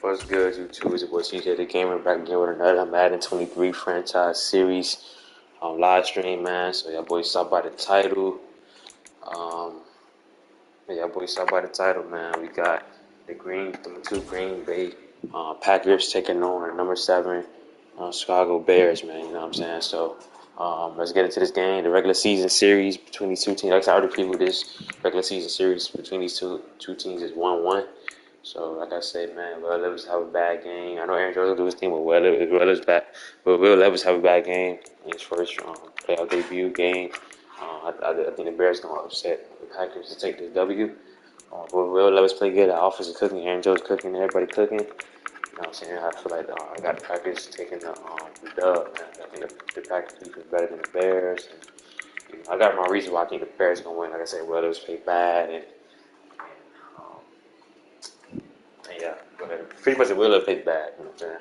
What's good, YouTube? It's your boy CJ the Gamer back again with another Madden 23 franchise series live stream, man. So y'all boys saw by the title. Y'all boys saw by the title, man. We got the two Green Bay Packers taking on the number 7 Chicago Bears, man. You know what I'm saying? So let's get into this game. The regular season series between these two teams. Like I already previewed this regular season series between these two teams is 1-1. So, like I said, man, Will Levis have a bad game. I know Aaron Jones will do his thing with Will Levis back, but Will Levis have a bad game in his first playoff debut game. I think the Bears going to upset the Packers to take this W. But Will Levis play good. The offense is cooking. Aaron Jones cooking. Everybody cooking. You know what I'm saying? I feel like I got the Packers taking the dub, man. I think the Packers defense is better than the Bears. And, I got my reason why I think the Bears going to win. Like I said, Will Levis played bad. And yeah, pretty much the Will Levis played bad. You know what I'm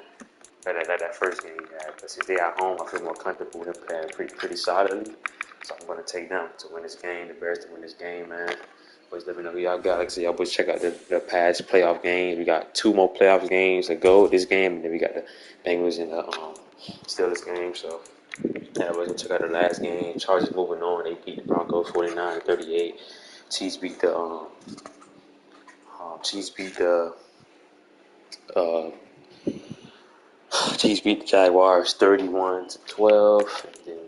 saying? That first game he had. But since they're at home, I feel more comfortable with them playing pretty solidly. So I'm going to take them to win this game. The Bears to win this game, man. Boys, let me know who y'all got. Like I said, y'all boys check out the past playoff games. We got 2 more playoff games to go this game, and then we got the Bengals and the Steelers game. So yeah, boys, check out the last game. Chargers moving on. They beat the Broncos 49-38. Chiefs beat the Chiefs beat the Jaguars 31-12. And then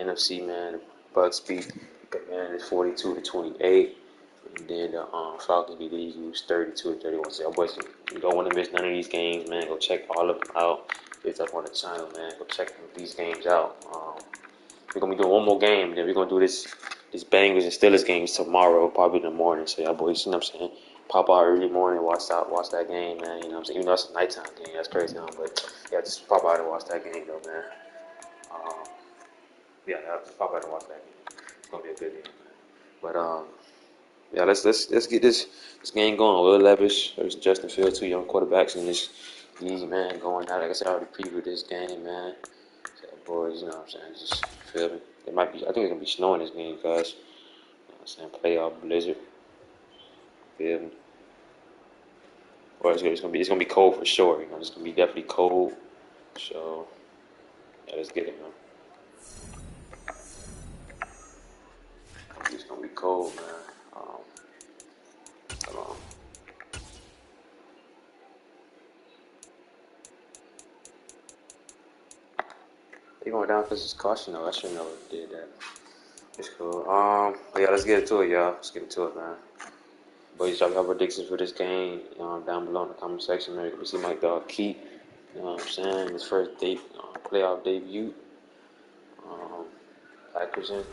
the NFC, man, the Bucks beat the Commanders 42-28. And then the Falcons beat the Eagles 32-31. So y'all boys, you don't want to miss none of these games, man. Go check all of them out. It's up on the channel, man. Go check these games out. We're gonna be doing one more game, and then we're gonna do this Bengals and Steelers games tomorrow, probably in the morning. So y'all boys, you know what I'm saying? Pop out early morning, watch that game, man. You know what I'm saying? Even though it's a nighttime game, that's crazy, but yeah, just pop out and watch that game, though, man. Yeah, just pop out and watch that game. It's gonna be a good game, man. But yeah, let's get this game going. Will Levis versus Justin Fields, 2 young quarterbacks in this league, man, going out. Like I said, I already previewed this game, man. So, boys, you know what I'm saying? Just feel me. I think it's gonna be snowing this game, guys. You know what I'm saying? Playoff blizzard. Feel me? Or it's gonna be cold for sure. You know, it's gonna be definitely cold. So yeah, let's get it, man. It's gonna be cold, man. Come on. They going down because it's caution though. I should never did that. It's cool. Yeah, let's get into it, y'all. Let's get into it, man. Boys, y'all have predictions for this game down below in the comment section, man. You can see my dog Keith. You know what I'm saying? His first playoff debut. Packers and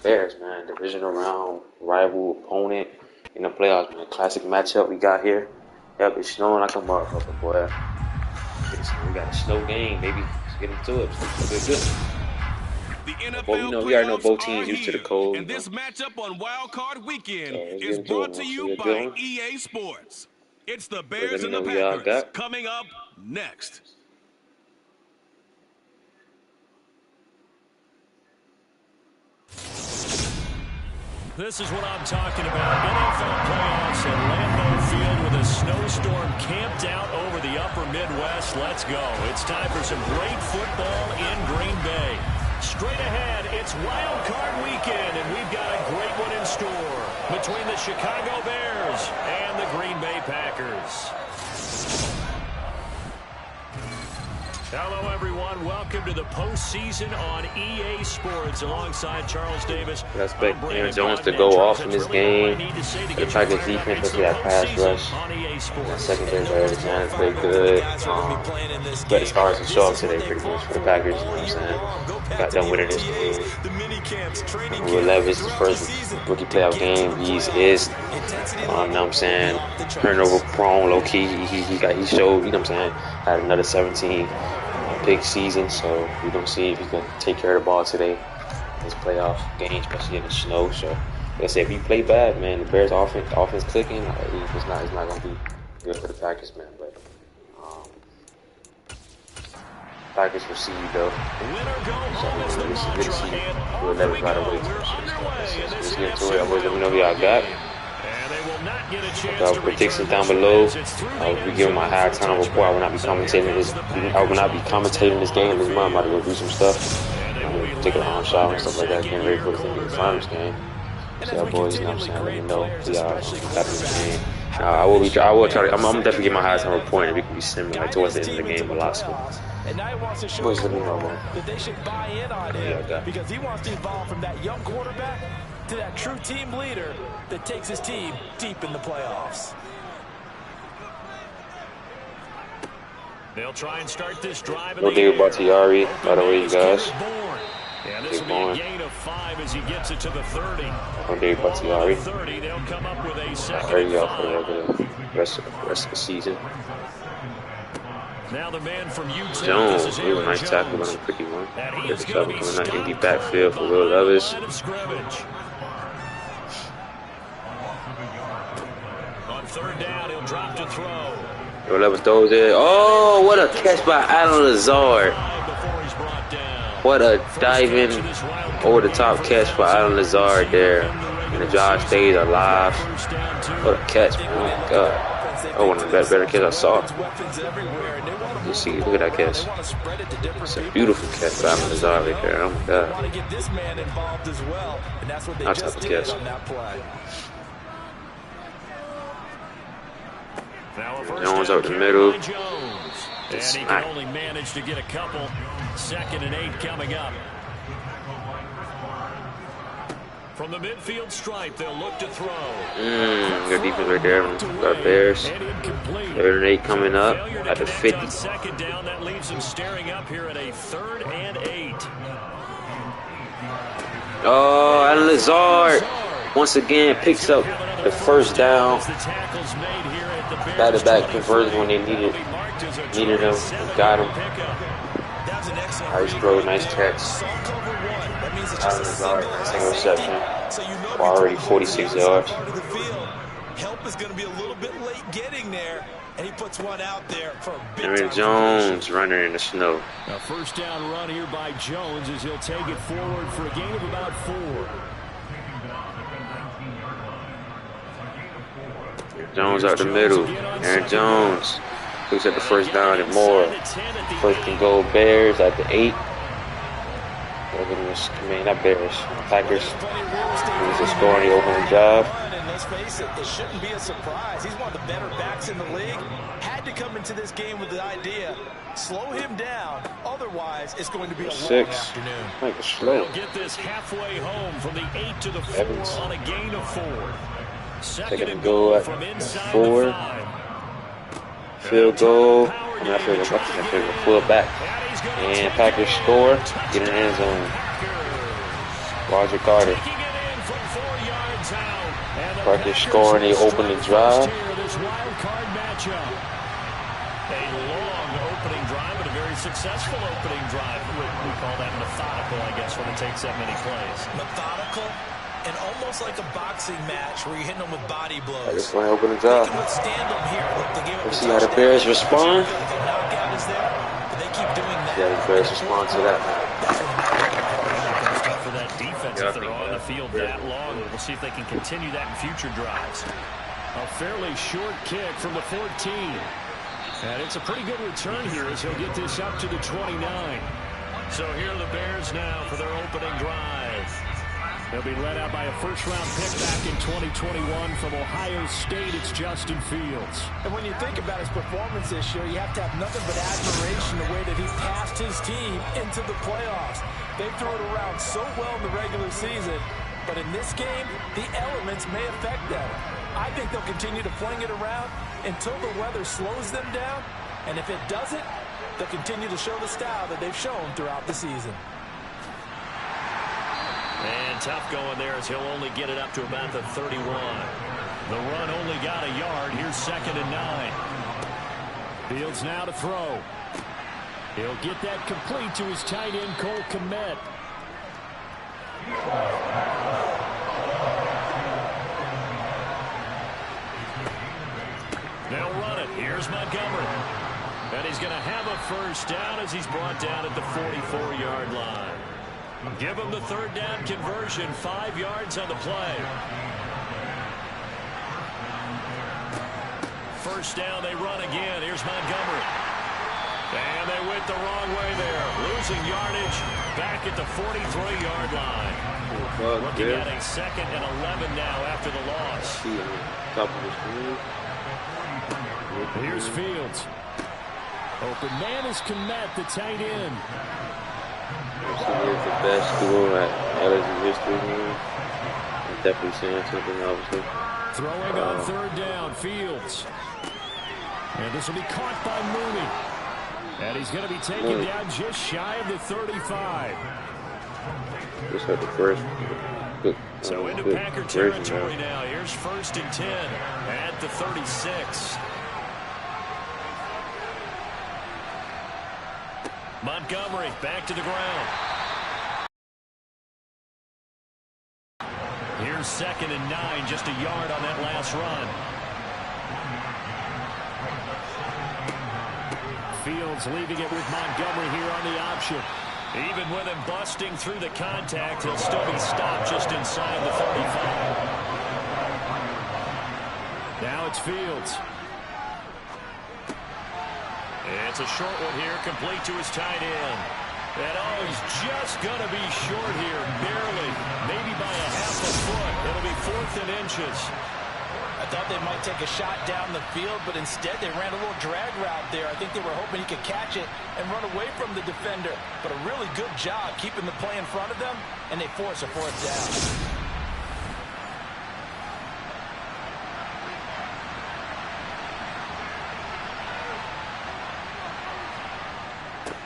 Bears, man. Divisional round rival opponent in the playoffs, man. Classic matchup we got here. Yep, it's snowing like a motherfucker, boy. We got a snow game, baby. Let's get into it. It's good. The NFL we already know both teams used to the cold. And this matchup on Wildcard Weekend is brought to you by EA Sports. It's the Bears and the Packers coming up next. This is what I'm talking about. NFL playoffs at Lambeau Field with a snowstorm camped out over the upper Midwest. Let's go. It's time for some great football in Green Bay. Straight ahead, it's Wild Card Weekend, and we've got a great one in store between the Chicago Bears and the Green Bay Packers. Hello, everyone. Welcome to the postseason on EA Sports alongside Charles Davis. I expect Aaron Jones to go off in this game. The Packers defense, especially that pass rush. That secondary, the Giants play good. But the stars will show up today pretty much for the Packers. You know what I'm saying? Got them winning this game. Will Levis, the first rookie playoff game, he is, you know what I'm saying, turnover prone, low key. He showed, you know what I'm saying, had another 17 big season, so we're gonna see if he can take care of the ball today in this playoff game, especially in the snow. So like I said, if he play bad, man, the Bears offense clicking, it's not gonna be good for the Packers, man. But Packers will see you though. So it's good to see you. We'll never try to wait. Let's get to it. Boys, let me know who y'all got. And they will not get a chance Got to predictions return down below. I'll be giving my halftime report. I will not be commentating this. I will not be commentating this game this month. I'm about to go do some stuff. I'm gonna take a shower and stuff like that. Getting ready for the finals game. So y'all boys, you know what I'm saying? Let me know who y'all got in the game. I will try to. I'm definitely get my halftime report, and we can be similar like, towards the end of the game a lot. So, boys, let me know, man. That they should buy in on him because he wants to evolve from that young quarterback to that true team leader that takes his team deep in the playoffs. They'll try and start this drive. No deal about Tiari, by the way, you guys. And this will be a gain of 5 as he gets it to the 30. No deal about Tiari. 30, they'll come up with a second. There you go for the rest of the season. Now the man from Utah. Jones, it was a nice tackle, but I'm pretty one. There's a tackle coming out empty backfield for Will Levis. On third down, he'll drop to throw. Will Levis throws it. Oh, what a catch by Alan Lazard. What a diving over the top catch by Alan Lazard there. And the drive stays alive. What a catch, man. Oh my God. Oh, one of the better catch I saw. You see, look at that catch. It's a beautiful catch by Alan Lazard right there. Oh my God. That type of catch. Jones out the middle. And he can only manage to get a couple. 2nd and 8 coming up. From the midfield stripe, they'll look to throw. Good defense right there. Got Bears. 3rd and 8 coming up at the 50. 2nd down, that leaves him staring up here at a 3rd and 8. Oh, Alan Lazard once again picks up the first down. Back-to-back conversion when they needed him. Got him. Nice throw, nice catch. Alan Lazard, single reception. Already 46 yards. Help is going to be a little bit late getting there, and he puts one out there for a big Aaron Jones running in the snow. A first down run here by Jones as he'll take it forward for a gain of about 4. Jones out the middle. Aaron Jones looks at the first down and more. 1st and goal Bears at the 8. Not Bears. Packers. He's a score on the opening drive. And let's face it, it shouldn't be a surprise. He's one of the better backs in the league. Had to come into this game with the idea, slow him down. Otherwise, it's going to be a long afternoon. Like a slow. They'll get this halfway home from the 8 to the 4 on a gain of 4. 2nd and goal at from 4. Field goal. I'm not sure the full back. And Packers score. Get in the end zone. Roger Carter. Packers scoring. They open the drive. A long opening drive, but a very successful opening drive. We call that methodical, I guess, when it takes that many plays. Methodical and almost like a boxing match where you're hitting them with body blows. I just want to open the drive. Let's see how the Bears respond. Yeah, the Bears respond to that. For that defense, if they're on the field that long, we'll see if they can continue that in future drives. A fairly short kick from the 14. And it's a pretty good return here as he'll get this up to the 29. So here are the Bears now for their opening drive. They'll be led out by a first-round pick back in 2021 from Ohio State. It's Justin Fields. And when you think about his performance this year, you have to have nothing but admiration the way that he passed his team into the playoffs. They threw it around so well in the regular season, but in this game, the elements may affect them. I think they'll continue to fling it around until the weather slows them down, and if it doesn't, they'll continue to show the style that they've shown throughout the season. And tough going there as he'll only get it up to about the 31. The run only got a yard. Here's 2nd and 9. Fields now to throw. He'll get that complete to his tight end, Cole Kmet. They'll run it. Here's Montgomery. And he's going to have a first down as he's brought down at the 44-yard line. Give him the 3rd down conversion, 5 yards on the play. first down. They run again. Here's Montgomery. And they went the wrong way there. Losing yardage back at the 43-yard line. Looking at a 2nd and 11 now after the loss. Here's Fields. Open man is Kmet, the tight end. He is the best duo at LSU history. I'm definitely saying something, obviously. Throwing on 3rd down, Fields. And this will be caught by Mooney. And he's going to be taken down just shy of the 35. Just had the first. So into Packer territory now. Here's 1st and 10 at the 36. Montgomery back to the ground. Here's 2nd and 9, just a yard on that last run. Fields leaving it with Montgomery here on the option. Even with him busting through the contact, he'll still be stopped just inside the 35. Now it's Fields. It's a short one here, complete to his tight end. And he's just going to be short here, barely, maybe by a half a foot. It'll be 4th and inches. I thought they might take a shot down the field, but instead they ran a little drag route there. I think they were hoping he could catch it and run away from the defender. But a really good job keeping the play in front of them, and they force a 4th down.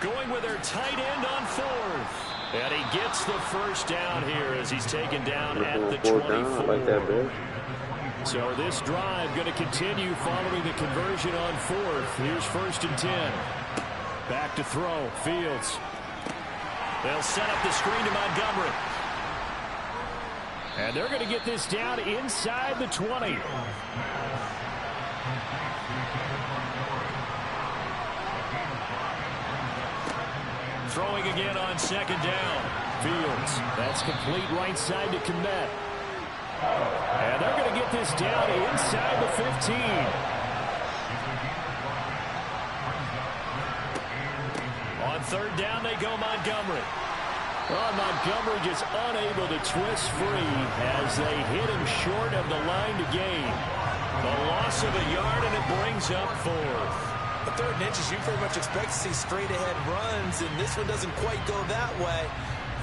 Going with their tight end on 4th. And he gets the first down here as he's taken down at the 24. I like that, man. So this drive going to continue following the conversion on 4th. Here's 1st and 10. Back to throw. Fields. They'll set up the screen to Montgomery. And they're going to get this down inside the 20. Throwing again on 2nd down. Fields. That's complete right side to Kmet. And they're going to get this down inside the 15. On 3rd down, they go Montgomery. Well, Montgomery just unable to twist free as they hit him short of the line to gain. The loss of a yard, and it brings up 4th. The 3rd and inches, you pretty much expect to see straight-ahead runs, and this one doesn't quite go that way.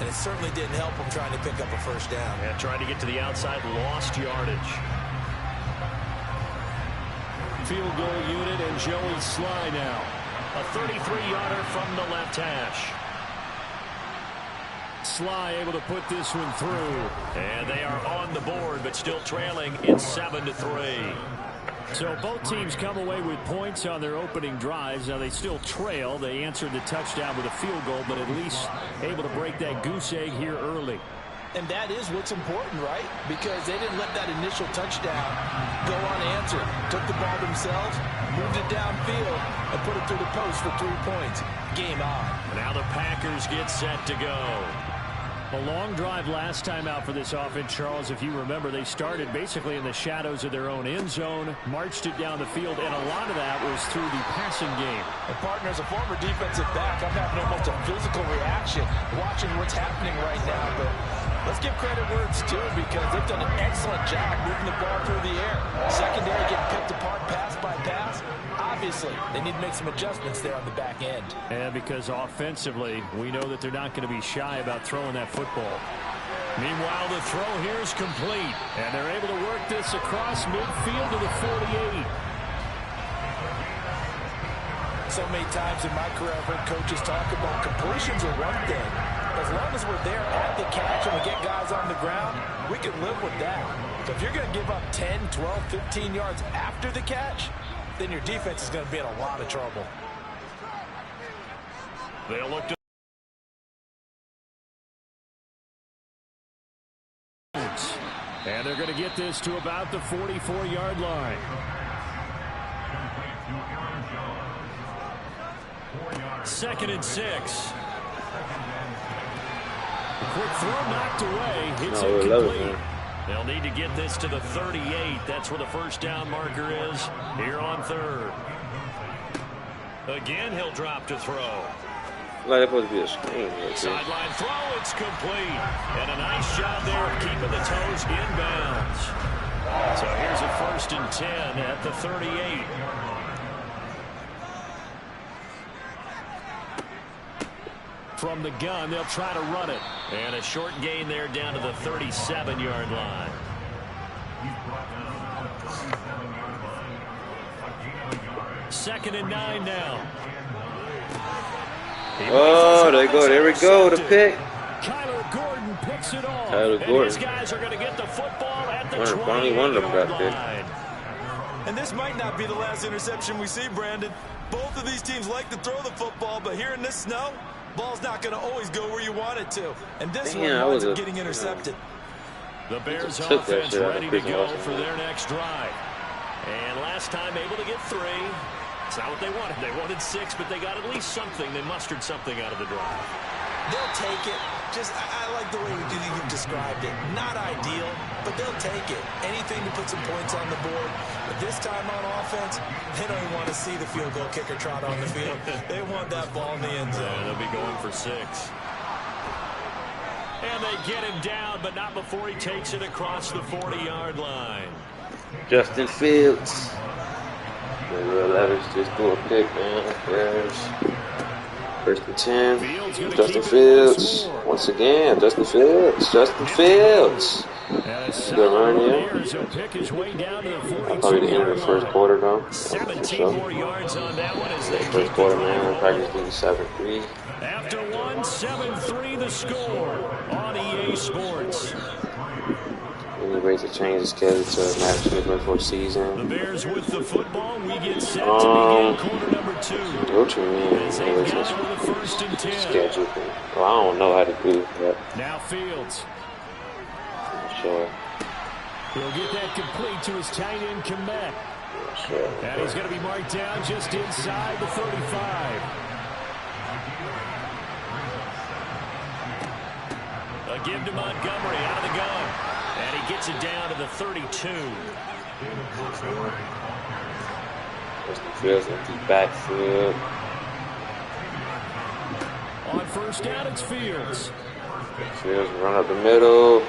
And it certainly didn't help him trying to pick up a 1st down. Yeah, trying to get to the outside, lost yardage. Field goal unit and Joey Sly now. A 33-yarder from the left hash. Sly able to put this one through. And they are on the board, but still trailing. It's 7-3. So both teams come away with points on their opening drives. Now they still trail. They answered the touchdown with a field goal, but at least able to break that goose egg here early. And that is what's important, right? Because they didn't let that initial touchdown go unanswered. Took the ball themselves, moved it downfield, and put it through the post for 3 points. Game on. Now the Packers get set to go. A long drive last time out for this offense, Charles. If you remember, they started basically in the shadows of their own end zone, marched it down the field, and a lot of that was through the passing game. And partner, as a former defensive back, I'm having almost a physical reaction watching what's happening right now. But let's give credit where it's due, because they've done an excellent job moving the ball through the air. Secondary getting picked apart pass by pass. Obviously, they need to make some adjustments there on the back end. And because offensively, we know that they're not going to be shy about throwing that football. Meanwhile, the throw here is complete. And they're able to work this across midfield to the 48. So many times in my career, I've heard coaches talk about completions are one thing. As long as we're there at the catch and we get guys on the ground, we can live with that. So if you're going to give up 10, 12, 15 yards after the catch, then your defense is going to be in a lot of trouble. They'll look to and they're going to get this to about the 44-yard line. Second and 6. Quick throw knocked away. Hits incomplete. They'll need to get this to the 38. That's where the first down marker is here on third. Again, he'll drop to throw. Like it's supposed to be a screen. Sideline throw, it's complete. And a nice job there of keeping the toes inbounds. So here's a 1st and 10 at the 38. From the gun, they'll try to run it. And a short gain there down to the 37-yard line. Second and 9 now. Oh, there you go. There we go. The pick. Kyler Gordon picks it off. Kyler Gordon. These guys are going to get the football at the 20-yard Finally, one of them got picked. And this might not be the last interception we see, Brandon. Both of these teams like to throw the football, but here in this snow, ball's not going to always go where you want it to. And this one winds up getting intercepted. The Bears offense ready to go for their next drive. And last time able to get 3. It's not what they wanted. They wanted 6, but they got at least something. They mustered something out of the drive. They'll take it. I like the way you've described it. Not ideal, but they'll take it. Anything to put some points on the board. But this time on offense, they don't even want to see the field goal kicker trot on the field. They want that ball in the end zone. Yeah, they'll be going for 6. And they get him down, but not before he takes it across the 40-yard line. Justin Fields. Levis just threw a pick, man. Bears. 1st and 10. Justin Fields. Once again, Justin Fields. Justin Fields. Good run here. Probably the end of the first quarter, though. 17 more yards on that one as they first quarter, man. We're practicing 7-3. After one, 7-3 the score on EA Sports. Any way to change the schedule to Madden 2024 season. The Bears with the football. We get set to begin quarter number 2. What you mean? Schedule. Well, I don't know how to do that. Now Fields. Sure. He'll get that complete to his tight end, Komet. Sure. And he's going to be marked down just inside the 35. A give to Montgomery out of the gun. And he gets it down to the 32. Justin Fields empty backfield. On first down, it's Fields. Fields run up the middle.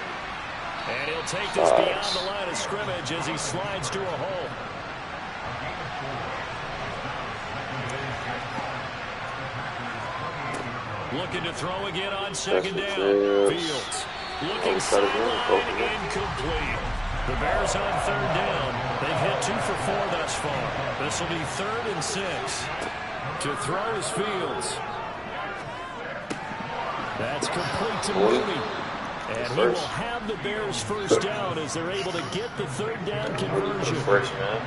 And he'll take this beyond the line of scrimmage as he slides to a hole. Looking to throw again on second down. Fields. Looking sideline, incomplete. The Bears on third down. They've hit 2 for 4 thus far. This will be 3rd and 6. To throw is Fields. That's complete to Mooney. And he will have the Bears first down as they're able to get the 3rd down conversion. First, man.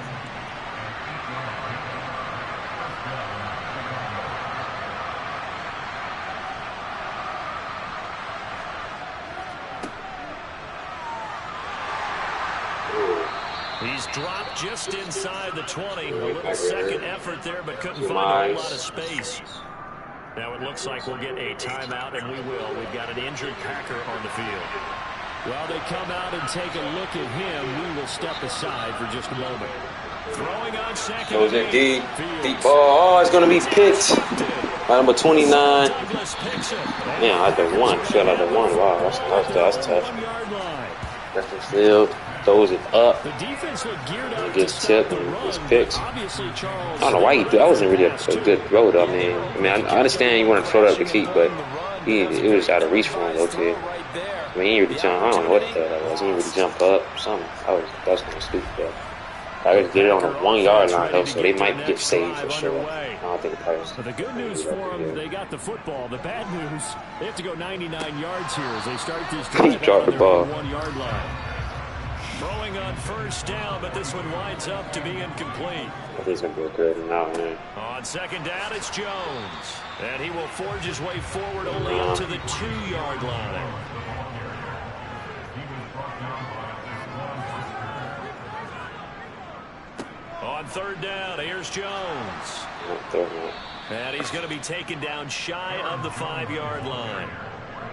He's dropped just inside the 20. A little second effort there, but couldn't find a whole lot of space. Now it looks like we'll get a timeout, and we will. We've got an injured Packer on the field. While they come out and take a look at him, we will step aside for just a moment. Throwing on second. Goes in deep. Deep ball. Oh, it's going to be picked. By number 29. Yeah, I did 1. Fell out of 1. Wow, that's tough. Justin Fields throws it up. The defense looked geared up. It gets tipped and it's picked. I don't know why he threw. That wasn't really a good throw, though. I mean, I understand you want to throw it up the feet, but it was out of reach for him, okay. I mean, he didn't really jump. I don't know what the hell that was. He didn't really jump up. Something. That was kind of stupid, though. I just did it on the 1-yard line, though, so they might get saved for sure. I don't think the players. But the good news for them, they got the football. The bad news, they have to go 99 yards here as they start this drive dropped the ball. 1-yard line. Throwing on first down, but this one winds up to be incomplete. I think it's going to be good now, man. On second down, it's Jones. And he will forge his way forward only up to the 2-yard line. On third down, here's Jones. And he's going to be taken down shy of the 5-yard line.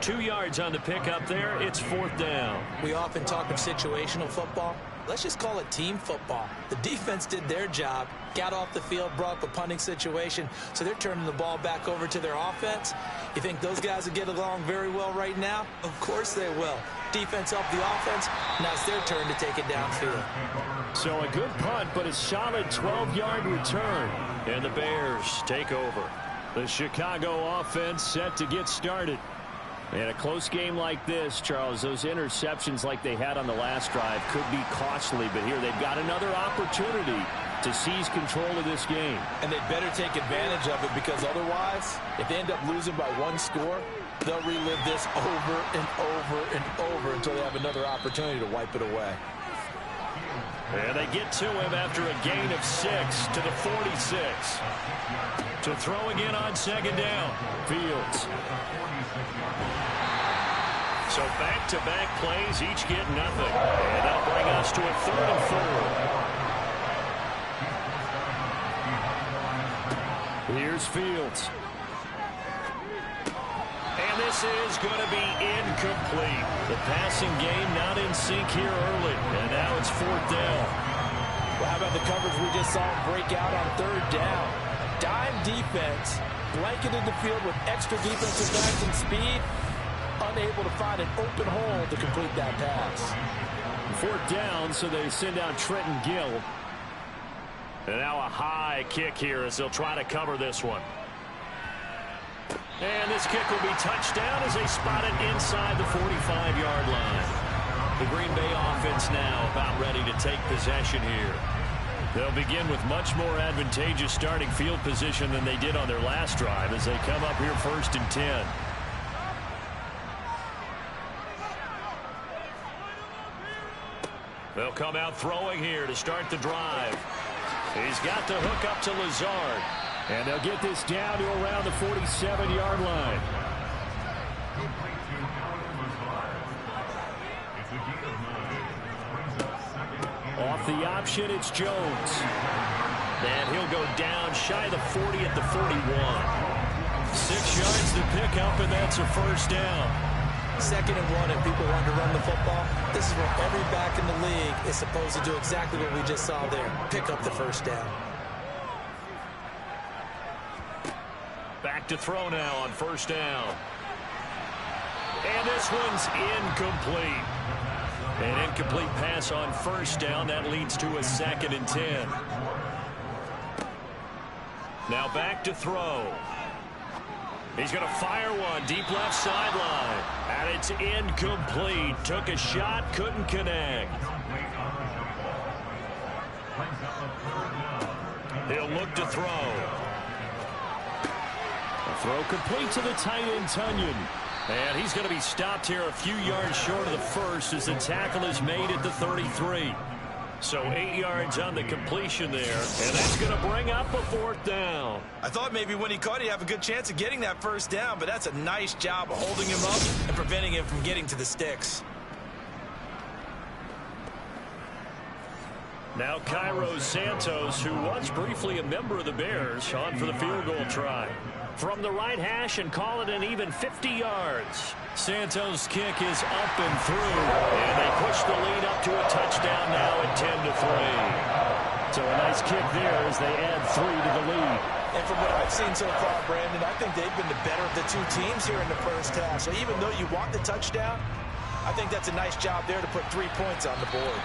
2 yards on the pickup there. It's 4th down. We often talk of situational football. Let's just call it team football. The defense did their job, got off the field, brought up a punting situation, so they're turning the ball back over to their offense. You think those guys will get along very well right now? Of course they will. Defense helped the offense. Now it's their turn to take it downfield. So a good punt, but a solid 12-yard return. And the Bears take over. The Chicago offense set to get started. In a close game like this, Charles, those interceptions like they had on the last drive could be costly, but here they've got another opportunity to seize control of this game. And they better take advantage of it, because otherwise, if they end up losing by 1 score, they'll relive this over and over and over until they have another opportunity to wipe it away. And they get to him after a gain of 6 to the 46. To throw again on 2nd down. Fields. So back-to-back plays, each get nothing. And that'll bring us to a 3rd and 4. Here's Fields. And this is going to be incomplete. The passing game not in sync here early. And now it's 4th down. Well, how about the coverage we just saw him break out on 3rd down? Dime defense, blanketed the field with extra defensive backs and speed, unable to find an open hole to complete that pass. 4th down, so they send out Trenton Gill. And now a high kick here as they'll try to cover this one. And this kick will be touchdown as they spot it inside the 45-yard line. The Green Bay offense now about ready to take possession here. They'll begin with much more advantageous starting field position than they did on their last drive as they come up here 1st and 10. They'll come out throwing here to start the drive. He's got the hook up to Lazard. And they'll get this down to around the 47-yard line. Off the option, it's Jones. And he'll go down shy of the 40 at the 41. 6 yards to pick up, and that's a 1st down. 2nd and 1, and people want to run the football. This is where every back in the league is supposed to do exactly what we just saw there. Pick up the 1st down. Back to throw now on 1st down. And this one's incomplete. An incomplete pass on 1st down. That leads to a 2nd and 10. Now back to throw. He's going to fire one deep left sideline. And it's incomplete. Took a shot, couldn't connect. He'll look to throw. Throw complete to the tight end, Tunyon. And he's going to be stopped here a few yards short of the 1st as the tackle is made at the 33. So 8 yards on the completion there, and that's going to bring up a 4th down. I thought maybe when he caught it, he'd have a good chance of getting that 1st down, but that's a nice job of holding him up and preventing him from getting to the sticks. Now Cairo Santos, who was briefly a member of the Bears, on for the field goal try. From the right hash and call it an even 50 yards. Santos' kick is up and through, and they push the lead up to a touchdown now at 10-3. So a nice kick there as they add 3 to the lead. And from what I've seen so far, Brandon, I think they've been the better of the 2 teams here in the 1st half. So even though you want the touchdown, I think that's a nice job there to put 3 points on the board.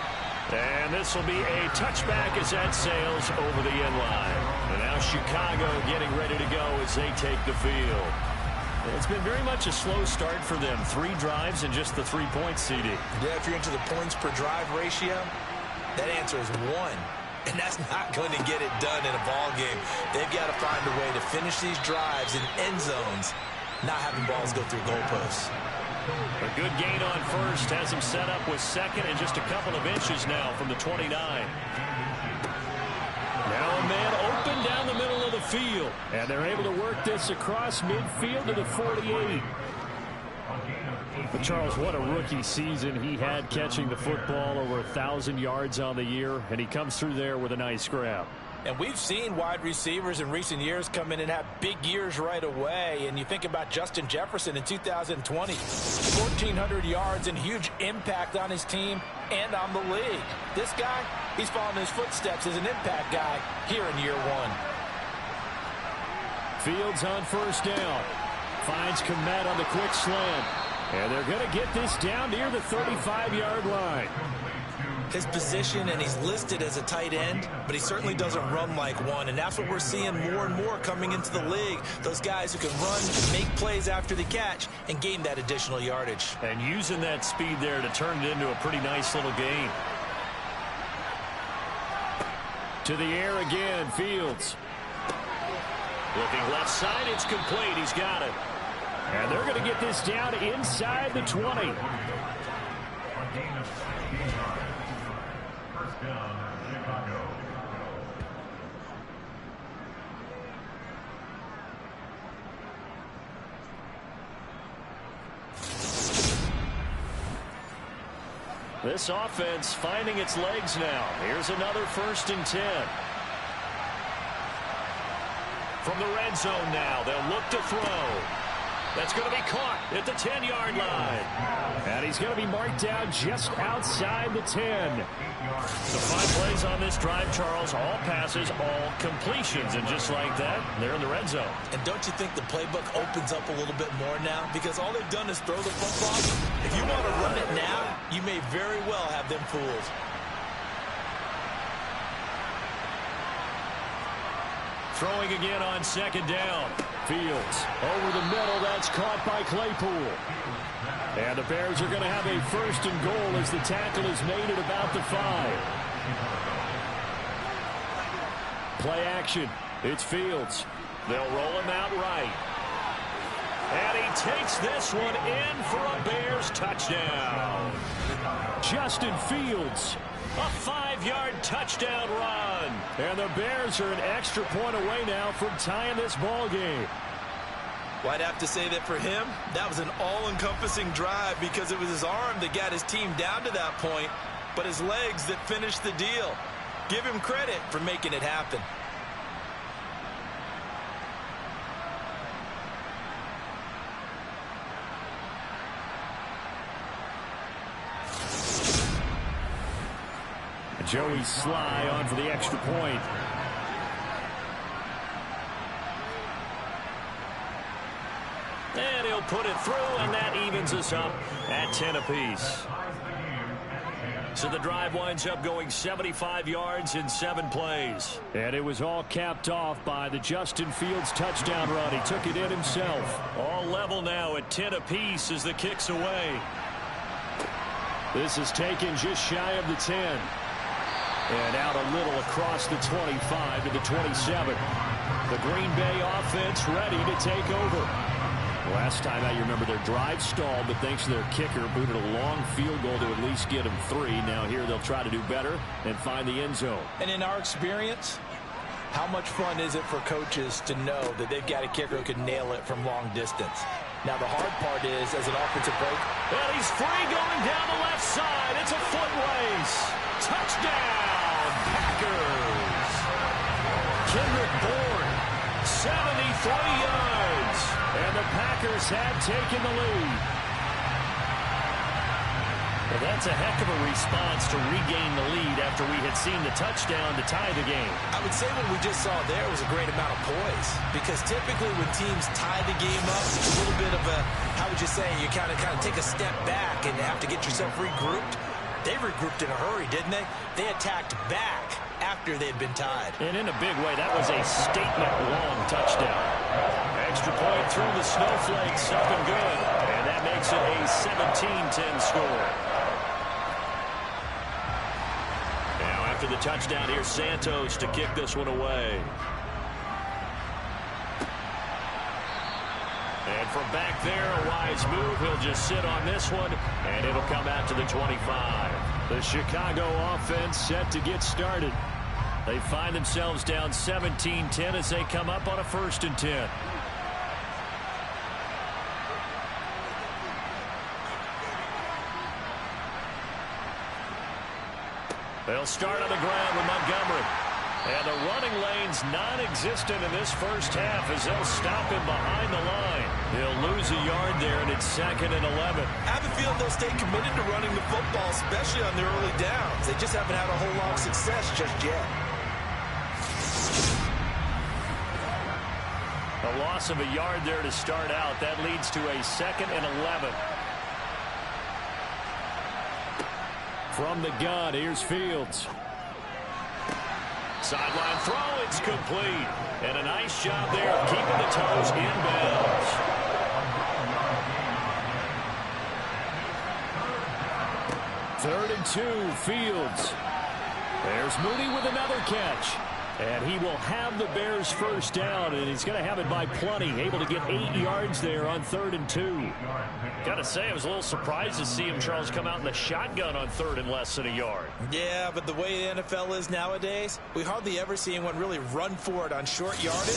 And this will be a touchback as that sails over the end line. And now Chicago getting ready to go as they take the field. It's been very much a slow start for them. 3 drives and just the 3-point CD. Yeah, if you're into the points per drive ratio, that answer is 1. And that's not going to get it done in a ball game. They've got to find a way to finish these drives in end zones, not having balls go through goalposts. A good gain on 1st has him set up with 2nd and just a couple of inches now from the 29. Now a man open down the middle of the field. And they're able to work this across midfield to the 48. But Charles, what a rookie season he had, catching the football over 1,000 yards on the year. And he comes through there with a nice grab. And we've seen wide receivers in recent years come in and have big years right away. And you think about Justin Jefferson in 2020, 1,400 yards and huge impact on his team and on the league. This guy, he's following his footsteps as an impact guy here in year one. Fields on first down. Finds Komet on the quick slant. And they're going to get this down near the 35-yard line. His position, and he's listed as a tight end, but he certainly doesn't run like one, and that's what we're seeing more and more coming into the league. Those guys who can run, make plays after the catch, and gain that additional yardage. And using that speed there to turn it into a pretty nice little gain. To the air again, Fields. Looking left side, it's complete. He's got it. And they're going to get this down inside the 20. This offense finding its legs now. Here's another 1st and 10. From the red zone now, they'll look to throw. That's going to be caught at the 10-yard line. And he's going to be marked down just outside the 10. So 5 plays on this drive, Charles. All passes, all completions. And just like that, they're in the red zone. And don't you think the playbook opens up a little bit more now? Because all they've done is throw the football. If you want to run it now, you may very well have them fooled. Throwing again on 2nd down. Fields over the middle. That's caught by Claypool. And the Bears are going to have a 1st and goal as the tackle is made at about the 5. Play action. It's Fields. They'll roll him out right. And he takes this one in for a Bears touchdown. Justin Fields. A 5-yard touchdown run. And the Bears are an extra point away now from tying this ball game. Well, I'd have to say that for him, that was an all-encompassing drive because it was his arm that got his team down to that point, but his legs that finished the deal. Give him credit for making it happen. Joey Sly on for the extra point. And he'll put it through, and that evens us up at 10 apiece. So the drive winds up going 75 yards in 7 plays. And it was all capped off by the Justin Fields touchdown run. He took it in himself. All level now at 10 apiece as the kick's away. This is taken just shy of the 10. And out a little across the 25 to the 27. The Green Bay offense ready to take over. Last time out, you remember their drive stalled, but thanks to their kicker, booted a long field goal to at least get them 3. Now here they'll try to do better and find the end zone. And in our experience, how much fun is it for coaches to know that they've got a kicker who can nail it from long distance? Now the hard part is, as an offensive break, well, he's free going down the left side. It's a foot race. Touchdown, Packers. Kendrick Bourne, 73 yards. And the Packers have taken the lead. Well, that's a heck of a response to regain the lead after we had seen the touchdown to tie the game. I would say what we just saw there was a great amount of poise. Because typically when teams tie the game up, it's a little bit of a, how would you say, you kind of take a step back and have to get yourself regrouped. They regrouped in a hurry, didn't they? They attacked back after they had been tied. And in a big way, that was a statement-long touchdown. Extra point through the snowflakes, up and good. And that makes it a 17-10 score. Now after the touchdown, here's Santos to kick this one away. And from back there, a wise move. He'll just sit on this one, and it'll come out to the 25. The Chicago offense set to get started. They find themselves down 17-10 as they come up on a 1st and 10. They'll start on the ground with Montgomery. And the running lane's non-existent in this first half as they'll stop him behind the line. He'll lose a yard there, and it's 2nd and 11. I have a feeling they'll stay committed to running the football, especially on their early downs. They just haven't had a whole lot of success just yet. A loss of a yard there to start out. That leads to a 2nd and 11. From the gun, here's Fields. Sideline throw, it's complete. And a nice job there of keeping the toes inbounds. Third and 2, Fields. There's Mooney with another catch. And he will have the Bears first down, and he's going to have it by plenty. Able to get 8 yards there on 3rd and 2. Got to say, I was a little surprised to see him, Charles, come out in the shotgun on 3rd and less than a yard. Yeah, but the way the NFL is nowadays, we hardly ever see anyone really run for it on short yardage.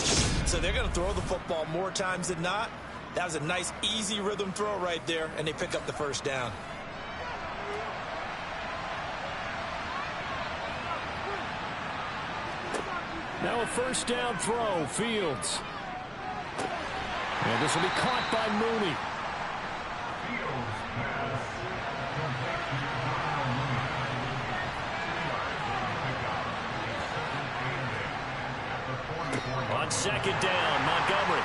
So they're going to throw the football more times than not. That was a nice, easy rhythm throw right there, and they pick up the first down. Now a first down throw, Fields. And this will be caught by Mooney. On 2nd down, Montgomery.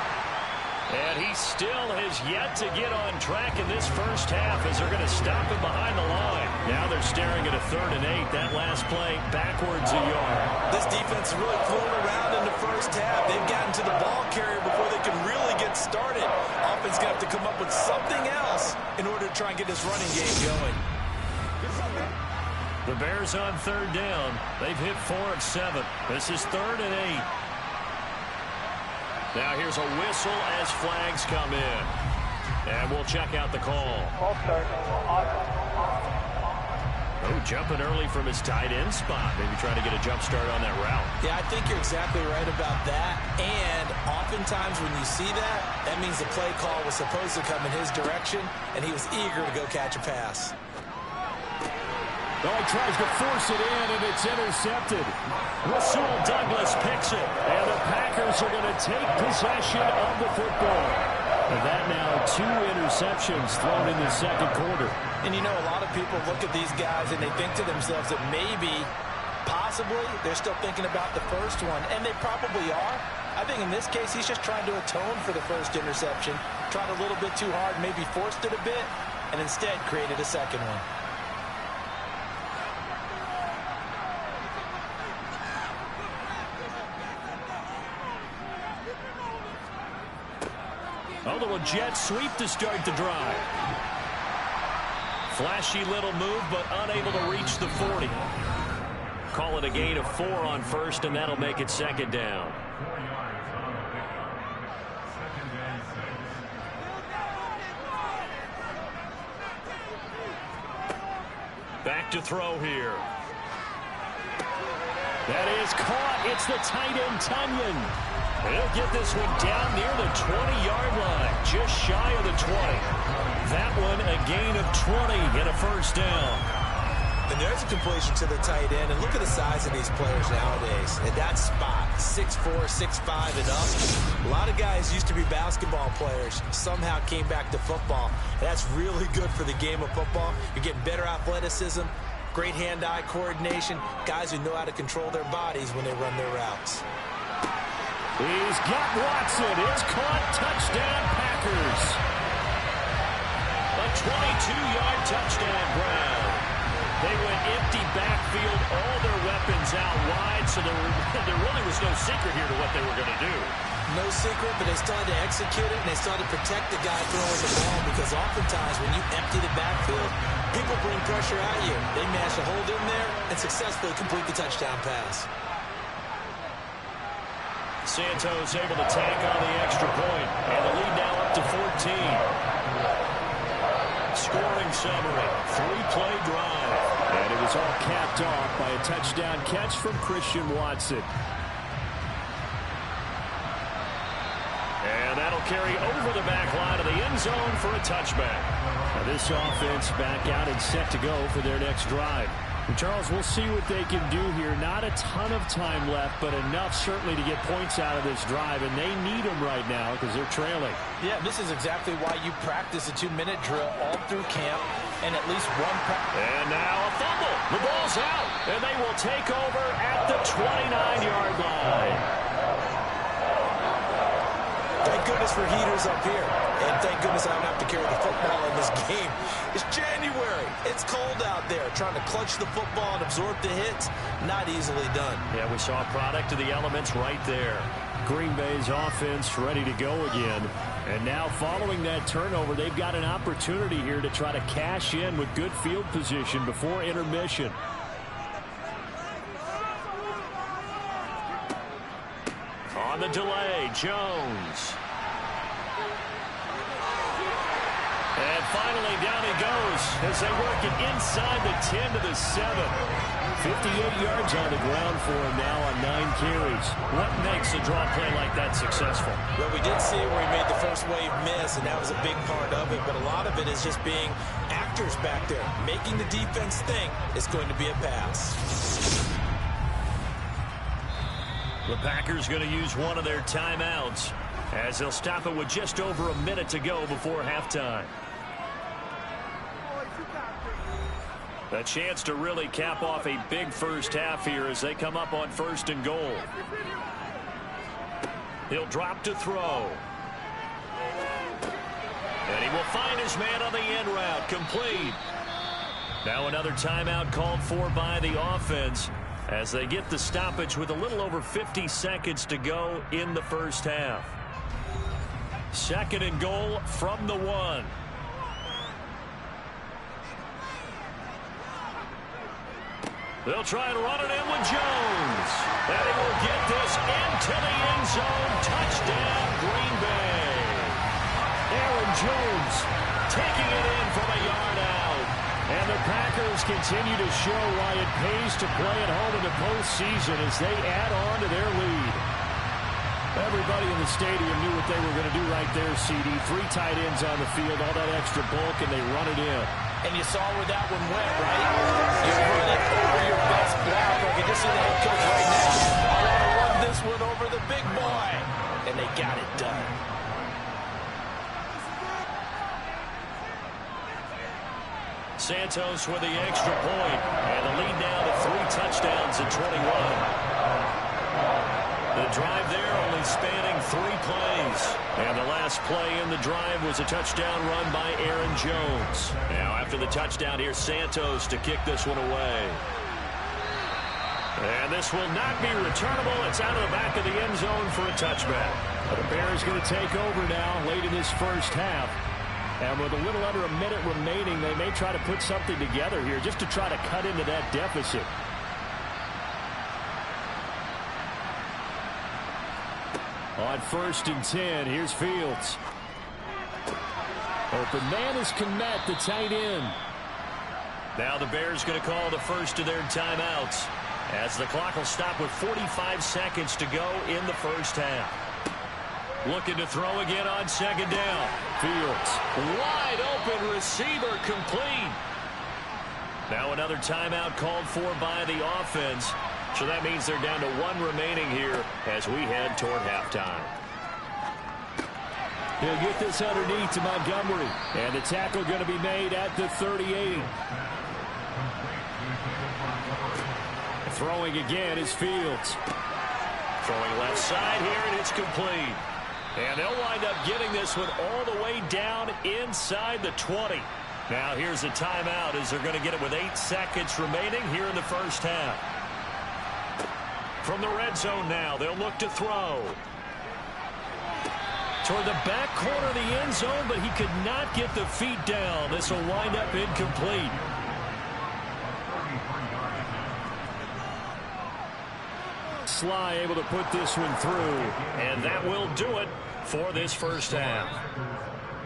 And he still has yet to get on track in this first half as they're going to stop him behind the line. Now they're staring at a 3rd and 8. That last play backwards a yard. This defense is really fooling around in the first half. They've gotten to the ball carrier before they can really get started. Offense going to have to come up with something else in order to try and get this running game going. The Bears on 3rd down. They've hit 4 of 7. This is 3rd and 8. Now here's a whistle as flags come in. And we'll check out the call. Oh, jumping early from his tight end spot. Maybe trying to get a jump start on that route. Yeah, I think you're exactly right about that. And oftentimes when you see that, that means the play call was supposed to come in his direction, and he was eager to go catch a pass. Oh, he tries to force it in, and it's intercepted. Rasul Douglas picks it, and the Packers are going to take possession of the football. And that now 2 interceptions thrown in the second quarter. And you know, a lot of people look at these guys and they think to themselves that maybe, possibly, they're still thinking about the first one, and they probably are. I think in this case, he's just trying to atone for the first interception, tried a little bit too hard, maybe forced it a bit, and instead created a second one. A little jet sweep to start the drive. Flashy little move, but unable to reach the 40. Call it a gain of 4 on first, and that'll make it 2nd down. Back to throw here. That is caught. It's the tight end, Tunyon. He'll get this one down near the 20-yard line, just shy of the 20. That one a gain of 20 and a first down. And there's a completion to the tight end. And look at the size of these players nowadays. At that spot, 6'4", 6'5", and up. A lot of guys used to be basketball players, somehow came back to football. And that's really good for the game of football. You're getting better athleticism, great hand-eye coordination, guys who know how to control their bodies when they run their routes. He's got Watson. It's caught. Touchdown, Packers. A 22-yard touchdown, Brown. They went empty backfield, all their weapons out wide, so there really was no secret here to what they were going to do. No secret, but they started to execute it, and they started to protect the guy throwing the ball, because oftentimes when you empty the backfield, people bring pressure at you. They managed to hold in there and successfully complete the touchdown pass. Santos able to tack on the extra point, and the lead now up to 14. Scoring summary, 3-play drive. And it was all capped off by a touchdown catch from Christian Watson. And that'll carry over the back line of the end zone for a touchback. Now this offense back out and set to go for their next drive. Charles, we'll see what they can do here. Not a ton of time left, but enough certainly to get points out of this drive, and they need them right now because they're trailing. Yeah, this is exactly why you practice a 2-minute drill all through camp and at least one practice. And now a fumble. The ball's out, and they will take over at the 29-yard line. Thank goodness for heaters up here. And thank goodness I don't have to carry the football in this game. It's January. It's cold out there. Trying to clutch the football and absorb the hits, not easily done. Yeah, we saw a product of the elements right there. Green Bay's offense ready to go again. And now following that turnover, they've got an opportunity here to try to cash in with good field position before intermission. On the delay, Jones. And finally, down he goes as they work it inside the 10 to the 7. 58 yards on the ground for him now on 9 carries. What makes a draw play like that successful? Well, we did see where he made the first wave miss, and that was a big part of it. But a lot of it is just being actors back there, making the defense think it's going to be a pass. The Packers going to use one of their timeouts as they'll stop it with just over a minute to go before halftime. A chance to really cap off a big first half here as they come up on 1st and goal. He'll drop to throw. And he will find his man on the end route, complete. Now another timeout called for by the offense as they get the stoppage with a little over 50 seconds to go in the first half. 2nd and goal from the 1. They'll try and run it in with Jones. And he will get this into the end zone. Touchdown, Green Bay. Aaron Jones taking it in from a yard out. And the Packers continue to show why it pays to play at home in the postseason as they add on to their lead. Everybody in the stadium knew what they were going to do right there, CD. 3 tight ends on the field, all that extra bulk, and they run it in. And you saw where that one went, right? You run it over your best block. I can just see the head coach right now. I want to run this one over the big boy. And they got it done. Santos with the extra point, and the lead down to 3 touchdowns at 21. The drive there only spanning 3 plays. And the last play in the drive was a touchdown run by Aaron Jones. Now after the touchdown, here's Santos to kick this one away. And this will not be returnable. It's out of the back of the end zone for a touchback. The Bears going to take over now late in this first half. And with a little under a minute remaining, they may try to put something together here just to try to cut into that deficit. On 1st and 10, here's Fields. Open man is Kmet, the tight end. Now the Bears going to call the first of their timeouts as the clock will stop with 45 seconds to go in the first half. Looking to throw again on 2nd down. Fields, wide open receiver, complete. Now another timeout called for by the offense. So that means they're down to 1 remaining here as we head toward halftime. He'll get this underneath to Montgomery. And the tackle going to be made at the 38. Throwing again is Fields. Throwing left side here, and it's complete. And they'll wind up getting this one all the way down inside the 20. Now here's a timeout as they're going to get it with 8 seconds remaining here in the first half. From the red zone now, they'll look to throw. Toward the back corner of the end zone, but he could not get the feet down. This will wind up incomplete. Sly able to put this one through. And that will do it for this first half.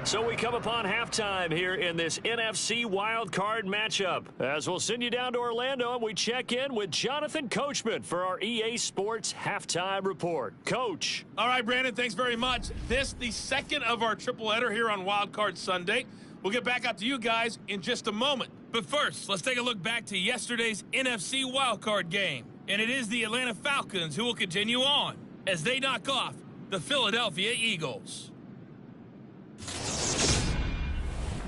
So we come upon halftime here in this NFC wildcard matchup. As we'll send you down to Orlando and we check in with Jonathan Coachman for our EA Sports Halftime Report. Coach. All right, Brandon, thanks very much. This, the second of our triple header here on Wildcard Sunday. We'll get back out to you guys in just a moment. But first, let's take a look back to yesterday's NFC wildcard game. And it is the Atlanta Falcons who will continue on as they knock off the Philadelphia Eagles.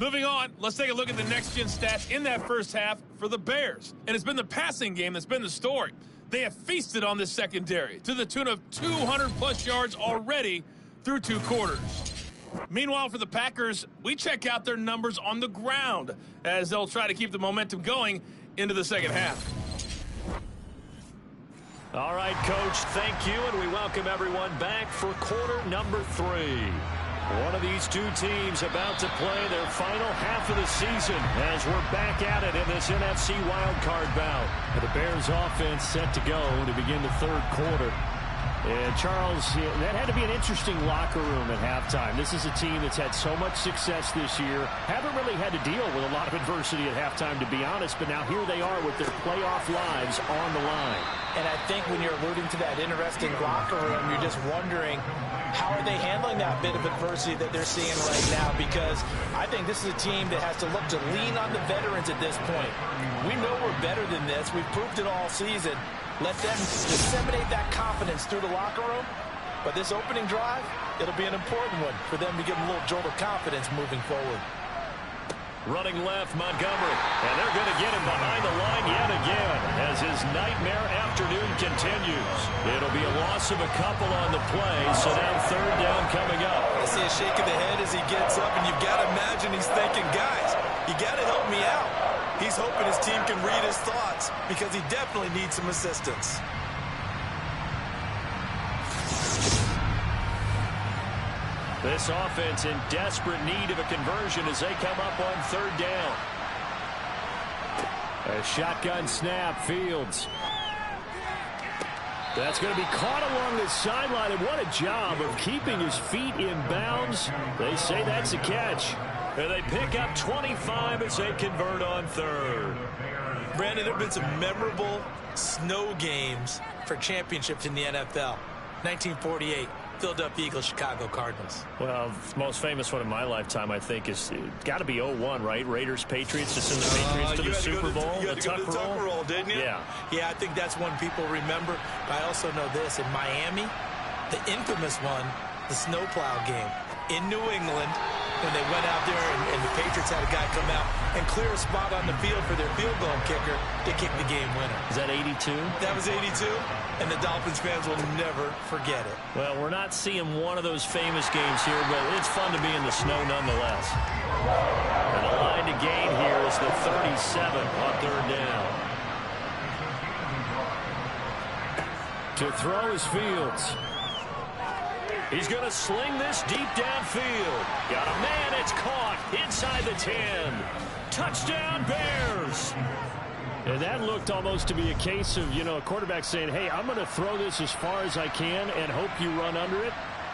Moving on, let's take a look at the next-gen stats in that first half for the Bears. And it's been the passing game that's been the story. They have feasted on this secondary to the tune of 200-plus yards already through 2 quarters. Meanwhile, for the Packers, we check out their numbers on the ground as they'll try to keep the momentum going into the second half. All right, Coach, thank you, and we welcome everyone back for quarter number 3. One of these two teams about to play their final half of the season as we're back at it in this NFC wildcard bout. The Bears offense set to go to begin the third quarter. And Charles, that had to be an interesting locker room at halftime. This is a team that's had so much success this year. Haven't really had to deal with a lot of adversity at halftime, to be honest. But now here they are with their playoff lives on the line. And I think when you're alluding to that interesting locker room, you're just wondering, how are they handling that bit of adversity that they're seeing right now? Because I think this is a team that has to look to lean on the veterans at this point. We know we're better than this. We've proved it all season. Let them disseminate that confidence through the locker room. But this opening drive, it'll be an important one for them to give them a little jolt of confidence moving forward. Running left, Montgomery. And they're going to get him behind the line yet again as his nightmare afternoon continues. It'll be a loss of a couple on the play, so now third down coming up. I see a shake of the head as he gets up, and you've got to imagine he's thinking, guys, you got to help me out. He's hoping his team can read his thoughts because he definitely needs some assistance. This offense in desperate need of a conversion as they come up on third down. A shotgun snap, Fields. That's going to be caught along the sideline, and what a job of keeping his feet in bounds. They say that's a catch. And they pick up 25 as they convert on third. Brandon, there have been some memorable snow games for championships in the NFL. 1948. Philadelphia Eagles, Chicago Cardinals. Well, the most famous one in my lifetime, I think, is got to be 01, right? Raiders, Patriots, to send the Patriots to the Super Bowl. You had to go to the Tucker Roll, didn't you? Yeah. Yeah, I think that's one people remember. I also know this. In Miami, the infamous one, the snowplow game in New England, when they went out there and the Patriots had a guy come out and clear a spot on the field for their field goal kicker to kick the game winner. Is that 82? That was 82, and the Dolphins fans will never forget it. Well, we're not seeing one of those famous games here, but it's fun to be in the snow nonetheless. And the line to gain here is the 37 on third down. To throw is Fields. He's going to sling this deep downfield. Got a man, it's caught inside the 10. Touchdown, Bears. And that looked almost to be a case of, a quarterback saying, hey, I'm going to throw this as far as I can and hope you run under it.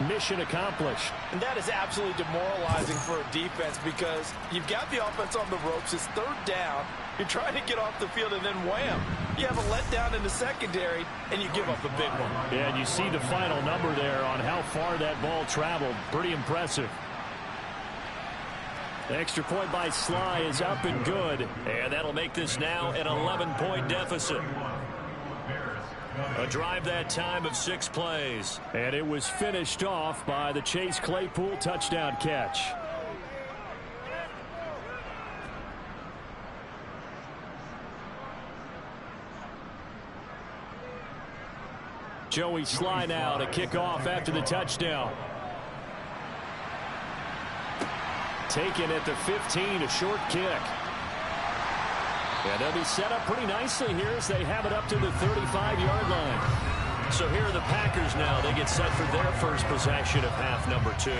Mission accomplished. And that is absolutely demoralizing for a defense because you've got the offense on the ropes. It's third down. You're trying to get off the field, and then wham. You have a letdown in the secondary, and you give up a big one. Yeah, and you see the final number there on how far that ball traveled. Pretty impressive. The extra point by Sly is up and good. And that'll make this now an 11-point deficit. A drive that time of 6 plays. And it was finished off by the Chase Claypool touchdown catch. Joey Sly now to kick off after the touchdown. Taken at the 15, a short kick. And they'll be set up pretty nicely here as they have it up to the 35-yard line. So here are the Packers now. They get set for their first possession of half number 2.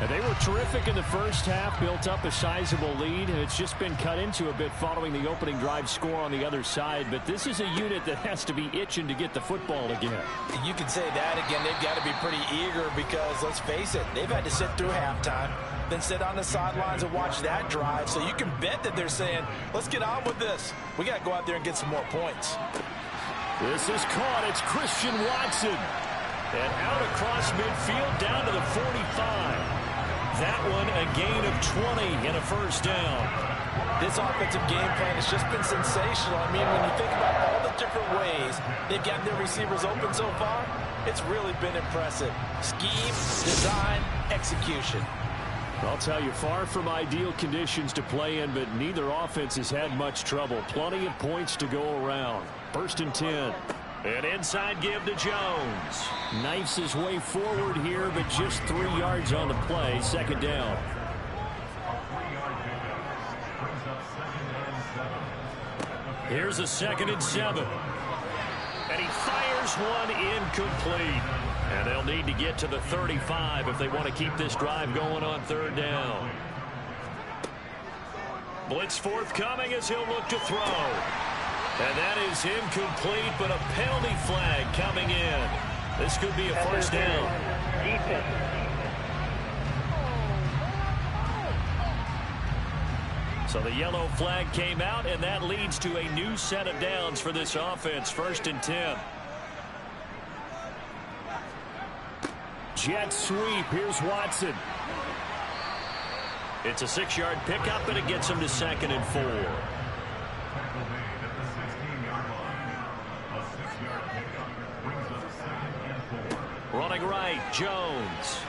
And they were terrific in the first half, built up a sizable lead. And it's just been cut into a bit following the opening drive score on the other side. But this is a unit that has to be itching to get the football again. You can say that again. They've got to be pretty eager because, let's face it, they've had to sit through halftime, then sit on the sidelines and watch that drive. So you can bet that they're saying, let's get on with this. We got to go out there and get some more points. This is caught. It's Christian Watson. And out across midfield down to the 45. That one a gain of 20 and a first down. This offensive game plan has just been sensational. I mean, when you think about all the different ways they've gotten their receivers open so far, it's really been impressive. Scheme, design, execution. I'll tell you, far from ideal conditions to play in, but neither offense has had much trouble. Plenty of points to go around. 1st and 10. An inside give to Jones. Knifes his way forward here, but just 3 yards on the play. 2nd down. Here's a 2nd and 7. And he fires one incomplete. And they'll need to get to the 35 if they want to keep this drive going on 3rd down. Blitz forthcoming as he'll look to throw. And that is incomplete, but a penalty flag coming in. This could be a first down. So the yellow flag came out, and that leads to a new set of downs for this offense. 1st and 10. Jet sweep. Here's Watson. It's a 6-yard pickup, and it gets him to 2nd and 4. Running right, Jones.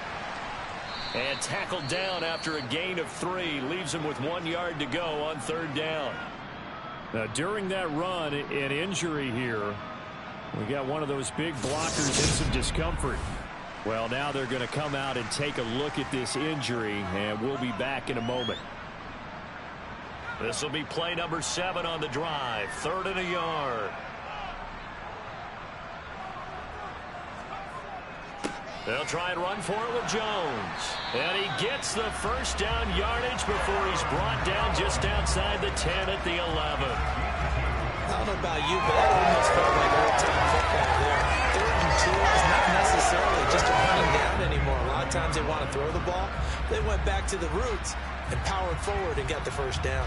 And tackled down after a gain of 3. Leaves him with 1 yard to go on 3rd down. Now, during that run, an injury here. We got one of those big blockers in some discomfort. Well, now they're going to come out and take a look at this injury, and we'll be back in a moment. This will be play number 7 on the drive. 3rd and a yard. They'll try and run for it with Jones. And he gets the first down yardage before he's brought down just outside the 10 at the 11. I don't know about you, but that almost felt like old-time football there. 3rd and 2 is not necessarily just a running down anymore. A lot of times they want to throw the ball. They went back to the roots and powered forward and got the first down.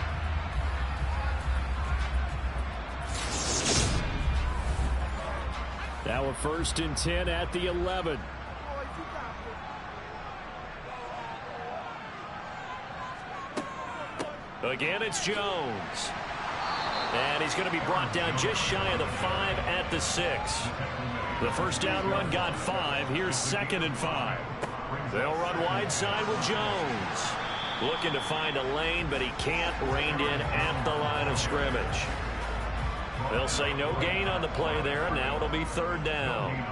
Now a 1st and 10 at the 11. Again, it's Jones. And he's going to be brought down just shy of the 5 at the 6. The first down run got 5. Here's 2nd and 5. They'll run wide side with Jones. Looking to find a lane, but he can't. Reined in at the line of scrimmage. They'll say no gain on the play there. Now it'll be 3rd down.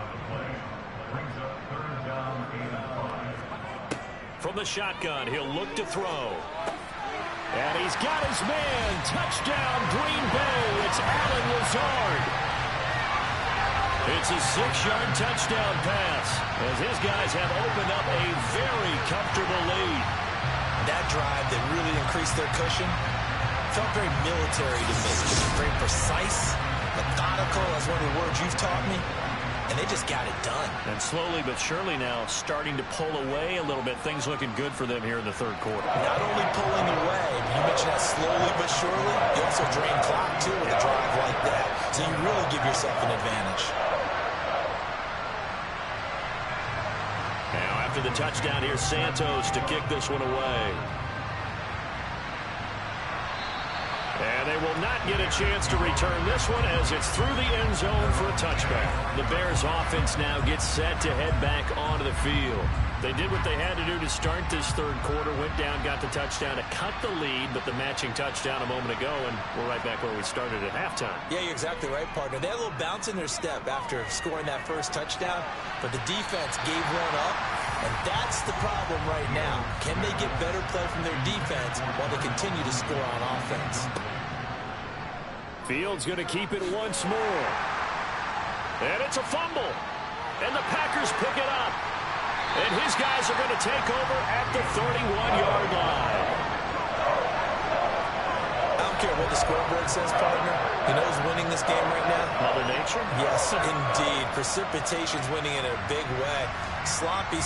From the shotgun, he'll look to throw. And he's got his man. Touchdown, Green Bay. It's Allen Lazard. It's a 6-yard touchdown pass as his guys have opened up a very comfortable lead. That drive that really increased their cushion felt very military to me. Very precise, methodical, that's one of the words you've taught me. And they just got it done. And slowly but surely now starting to pull away a little bit. Things looking good for them here in the 3rd quarter. Not only pulling away, you mentioned that slowly but surely. You also drain clock, too, with a drive like that. So you really give yourself an advantage. Now after the touchdown, here's Santos to kick this one away. And they will not get a chance to return this one as it's through the end zone for a touchback. The Bears offense now gets set to head back onto the field. They did what they had to do to start this 3rd quarter, went down, got the touchdown to cut the lead, but the matching touchdown a moment ago, and we're right back where we started at halftime. Yeah, you're exactly right, partner. They had a little bounce in their step after scoring that first touchdown, but the defense gave one up, and that's the problem right now. Can they get better play from their defense while they continue to score on offense? Fields going to keep it once more. And it's a fumble. And the Packers pick it up. And his guys are going to take over at the 31-yard line. I don't care what the scoreboard says, partner. You know who's winning this game right now? Mother Nature? Yes, indeed. Precipitation's winning in a big way. Sloppy,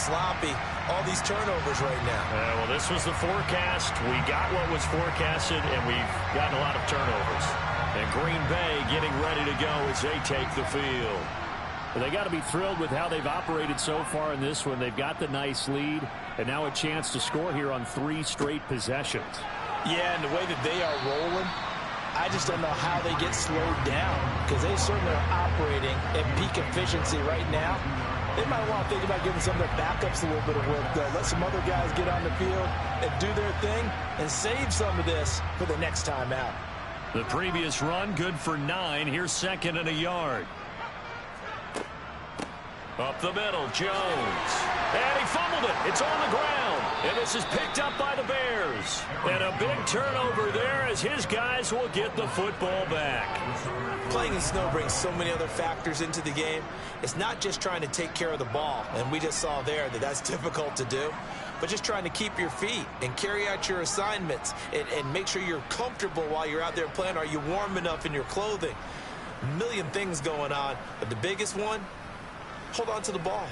all these turnovers right now. Well, this was the forecast. We got what was forecasted, and we've gotten a lot of turnovers. And Green Bay getting ready to go as they take the field. They got to be thrilled with how they've operated so far in this one. They've got the nice lead, and now a chance to score here on 3 straight possessions. Yeah, and the way that they are rolling, I just don't know how they get slowed down, because they certainly are operating at peak efficiency right now. They might want to think about giving some of their backups a little bit of work, though. Let some other guys get on the field and do their thing and save some of this for the next time out. The previous run, good for 9. Here's 2nd and a yard. Up the middle, Jones. And he fumbled it. It's on the ground. And this is picked up by the Bears. And a big turnover there as his guys will get the football back. Playing in snow brings so many other factors into the game. It's not just trying to take care of the ball, and we just saw there that that's difficult to do, but just trying to keep your feet and carry out your assignments and make sure you're comfortable while you're out there playing. Are you warm enough in your clothing? A million things going on, but the biggest one, hold on to the ball.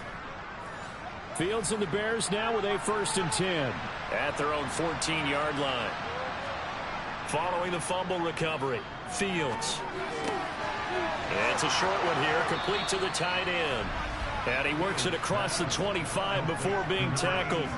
Fields and the Bears now with a 1st and 10 at their own 14-yard line. Following the fumble recovery, Fields. It's a short one here, complete to the tight end. And he works it across the 25 before being tackled.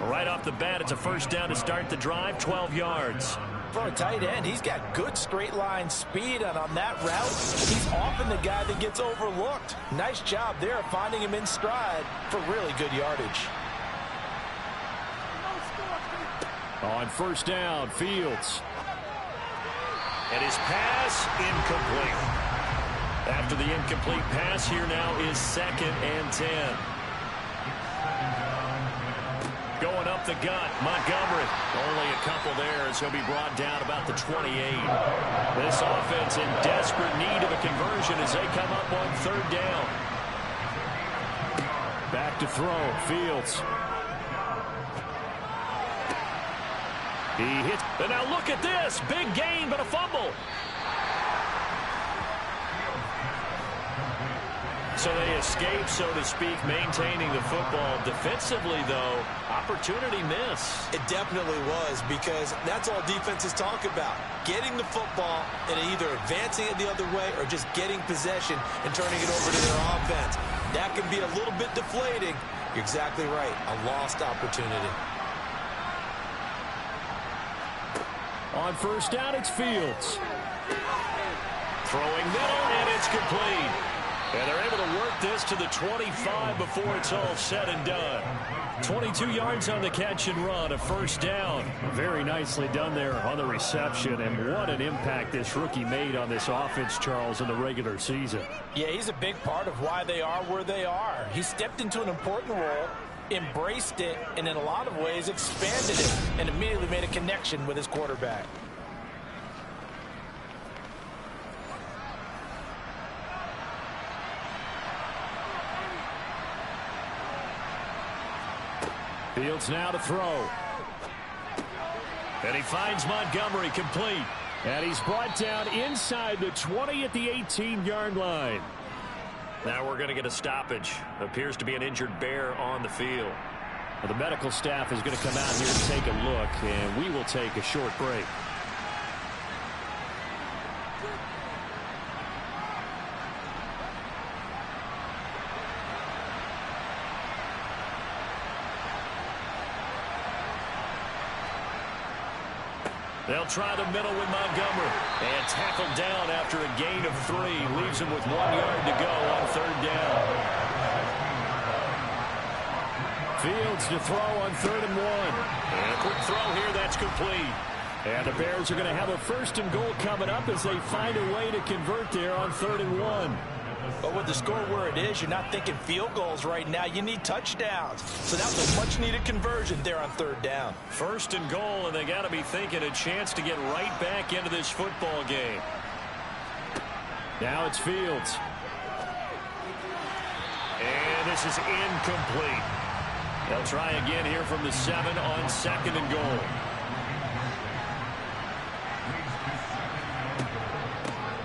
Right off the bat, it's a 1st down to start the drive, 12 yards. For a tight end, he's got good straight line speed, and on that route, he's often the guy that gets overlooked. Nice job there finding him in stride for really good yardage. On 1st down, Fields. And his pass incomplete. After the incomplete pass, here now is 2nd and 10. Going up the gut, Montgomery. Only a couple there as he'll be brought down about the 28. This offense in desperate need of a conversion as they come up on 3rd down. Back to throw, Fields. He hits. And now look at this. Big gain, but a fumble. So they escape, so to speak, maintaining the football. Defensively, though, opportunity miss. It definitely was, because that's all defenses talk about. Getting the football and either advancing it the other way or just getting possession and turning it over to their offense. That can be a little bit deflating. You're exactly right. A lost opportunity. On 1st down, it's Fields. Throwing middle, and it's complete. And they're able to work this to the 25 before it's all said and done. 22 yards on the catch and run, a 1st down. Very nicely done there on the reception, and what an impact this rookie made on this offense, Charles, in the regular season. Yeah, he's a big part of why they are where they are. He stepped into an important role, embraced it, and in a lot of ways expanded it, and immediately made a connection with his quarterback. Fields now to throw. And he finds Montgomery complete. And he's brought down inside the 20 at the 18-yard line. Now we're going to get a stoppage. Appears to be an injured Bear on the field. Well, the medical staff is going to come out here and take a look, and we will take a short break. They'll try the middle with Montgomery. And tackled down after a gain of 3. Leaves him with 1 yard to go on 3rd down. Fields to throw on 3rd and 1. And a quick throw here, that's complete. And the Bears are going to have a 1st and goal coming up as they find a way to convert there on 3rd and 1. But with the score where it is, you're not thinking field goals right now. You need touchdowns. So that was a much-needed conversion there on 3rd down. 1st and goal, and they got to be thinking a chance to get right back into this football game. Now it's Fields. And this is incomplete. They'll try again here from the 7 on 2nd and goal.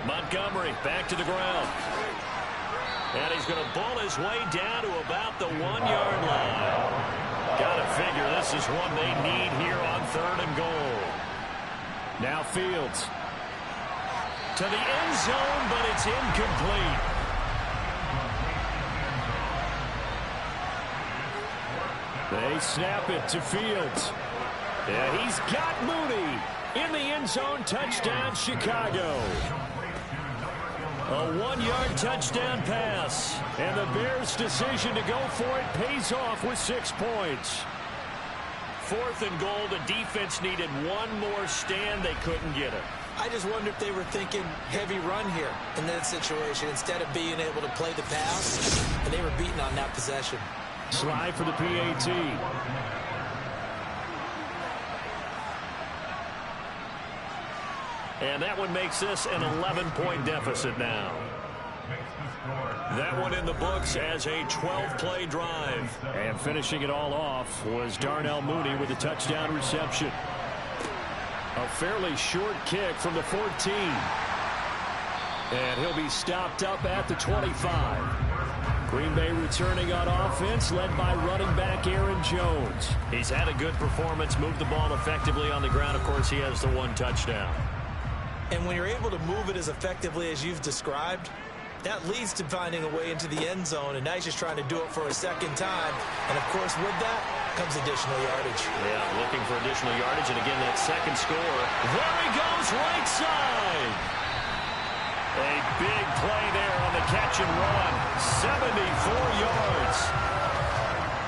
Montgomery back to the ground. And he's going to bull his way down to about the 1-yard line. Got to figure this is one they need here on 3rd and goal. Now Fields to the end zone, but it's incomplete. They snap it to Fields. Yeah, he's got Mooney in the end zone. Touchdown, Chicago. A 1-yard touchdown pass. And the Bears' decision to go for it pays off with 6 points. 4th and goal. The defense needed one more stand. They couldn't get it. I just wonder if they were thinking heavy run here in that situation instead of being able to play the pass, and they were beaten on that possession. Slide for the PAT. And that one makes this an 11-point deficit now. That one in the books as a 12-play drive. And finishing it all off was Darnell Mooney with a touchdown reception. A fairly short kick from the 14. And he'll be stopped up at the 25. Green Bay returning on offense, led by running back Aaron Jones. He's had a good performance, moved the ball effectively on the ground. Of course, he has the 1 touchdown. And when you're able to move it as effectively as you've described, that leads to finding a way into the end zone, and now he's just trying to do it for a second time. And, of course, with that comes additional yardage. Yeah, looking for additional yardage, and again, that second score. There he goes, right side. A big play there on the catch and run. 74 yards.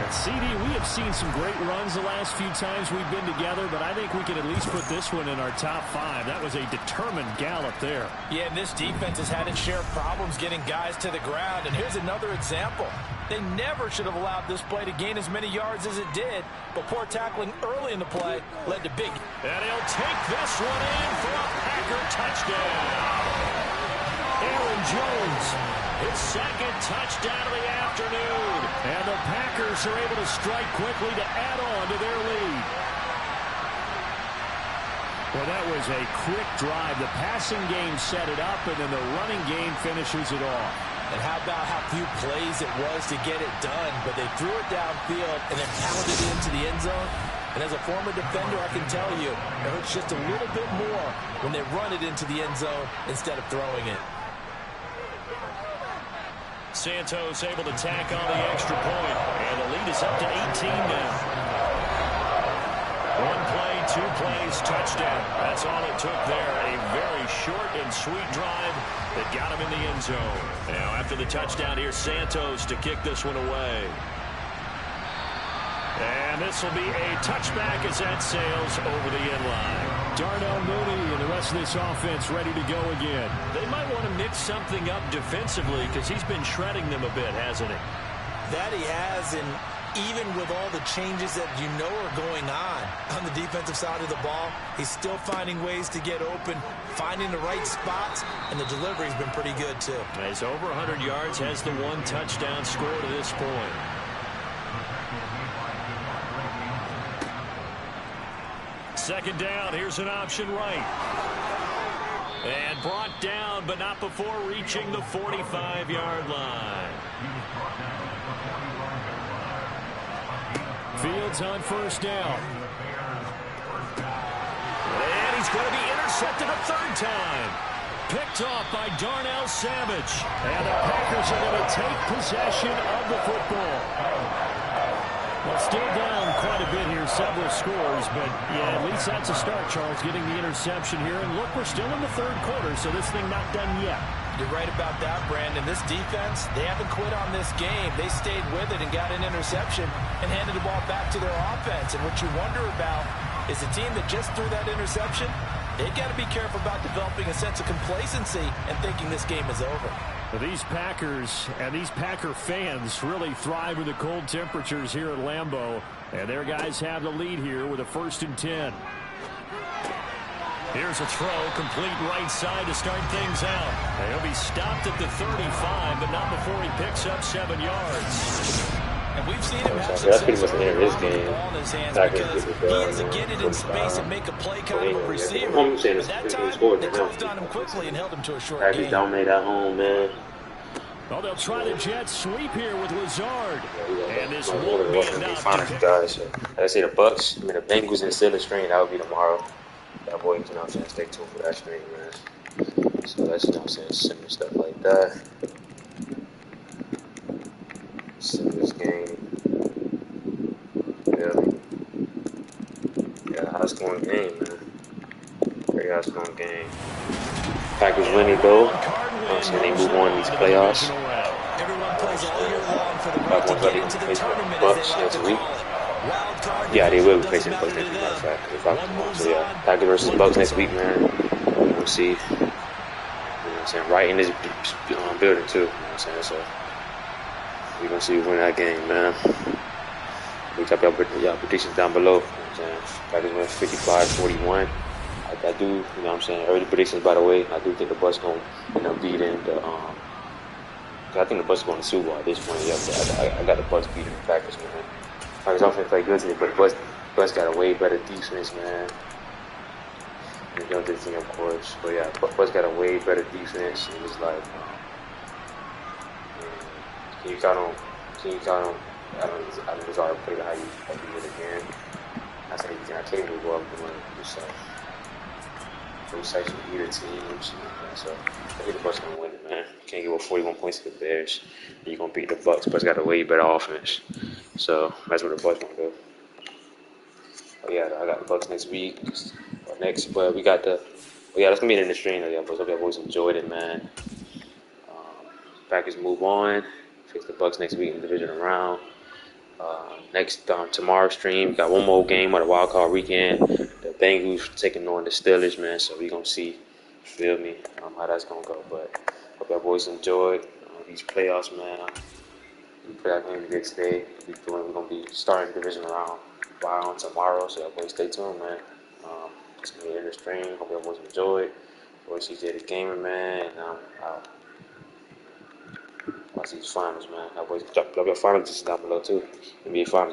And CD, we have seen some great runs the last few times we've been together, but I think we can at least put this one in our top 5. That was a determined gallop there. Yeah, and this defense has had its share of problems getting guys to the ground. And here's another example. They never should have allowed this play to gain as many yards as it did, but poor tackling early in the play led to big. And he'll take this one in for a Packer touchdown. Aaron Jones, his second touchdown of the afternoon. And the Packers are able to strike quickly to add on to their lead. Well, that was a quick drive. The passing game set it up, and then the running game finishes it off. And how about how few plays it was to get it done, but they threw it downfield and then pounded it into the end zone. And as a former defender, I can tell you, it hurts just a little bit more when they run it into the end zone instead of throwing it. Santos able to tack on the extra point, and the lead is up to 18 now. 1 play, 2 plays, touchdown. That's all it took there. A very short and sweet drive that got him in the end zone. Now after the touchdown, here's Santos to kick this one away. And this will be a touchback as that sails over the end line. Darnell Mooney and the rest of this offense ready to go again. They might want to mix something up defensively because he's been shredding them a bit, hasn't he? That he has, and even with all the changes that you know are going on the defensive side of the ball, he's still finding ways to get open, finding the right spots, and the delivery's been pretty good too. He's over 100 yards, has the 1 touchdown score to this point. Second down, here's an option right. And brought down, but not before reaching the 45-yard line. Fields on first down. And he's going to be intercepted a 3rd time. Picked off by Darnell Savage. And the Packers are going to take possession of the football. Well, still down quite a bit here, several scores, but yeah, at least that's a start, Charles, getting the interception here. And look, we're still in the 3rd quarter, so this thing not done yet. You're right about that, Brandon. This defense, they haven't quit on this game. They stayed with it and got an interception and handed the ball back to their offense. And what you wonder about is the team that just threw that interception, they got to be careful about developing a sense of complacency and thinking this game is over. These Packers and these Packer fans really thrive with the cold temperatures here at Lambeau. And their guys have the lead here with a 1st and 10. Here's a throw, complete right side to start things out. And he'll be stopped at the 35, but not before he picks up 7 yards. And we've seen him have success with the ball in his hands because he has to get it in space and make a play kind of a receiver. But that time, they closed on him quickly and held him to a short gain. Dominate at home, man. Well, they'll try the jet sweep here with Lazard. And this won't be enough. Guys, I say the Bucks, the Bengals and Steelers string, that would be tomorrow. That boy, you know what I'm saying, stay tuned for that stream, man. So that's, you know what I'm saying, simple stuff like that. Simple this game. high-scoring game, man. Very high-scoring game. Packers win it, though. So they move on to these playoffs. Everyone plays all year long for the Packers right to get into the tournament if they like to week. call it. Wild card Yeah, they will be division facing the Bucks next week, matter of fact. If I One moves so yeah, on. Packers versus Bucks next week, man. We'll see. You know what I'm saying? Right in this building, too. You know what I'm saying? So we're going to see who win that game, man. We type y'all predictions down below. You know what I'm saying? Packers win 55-41. I do, you know what I'm saying? Early predictions, by the way. I do think the Bucks going to end up beating the, I think the Bucks going to Super Bowl at this point. Yeah, I got the Bucks beating the Packers, man. Packers offense play good today, but the Bucks got a way better defense, man. And the other team, of course. But yeah, Bucks got a way better defense. And it's like, can you count on? I don't just already played how you did again. I say I can't even go up and win yourself. From section either teams, so I think the Bucks gonna win it, man. Can't give up 41 points to the Bears. You're gonna beat the Bucks. Bucks got a way better offense, so that's what the Bucks gonna do. Oh yeah, I got the Bucks next week. But we got that's gonna be in the stream. Yeah, but hope you boys enjoyed it, man. Packers move on. Face the Bucks next week in the divisional round. Tomorrow's stream, we got one more game on the wild card weekend. The Bengals taking on the Steelers, man. So we gonna see, feel me, how that's gonna go. But hope y'all boys enjoyed these playoffs, man. The playoff game we did today. We're gonna be starting the division round on tomorrow. So y'all boys stay tuned, man. It's gonna be in the stream. Hope y'all boys enjoyed. Boys, CJ the Gamer, man. And I'll watch these finals, man. Y'all boys drop your finals down below too. NBA finals.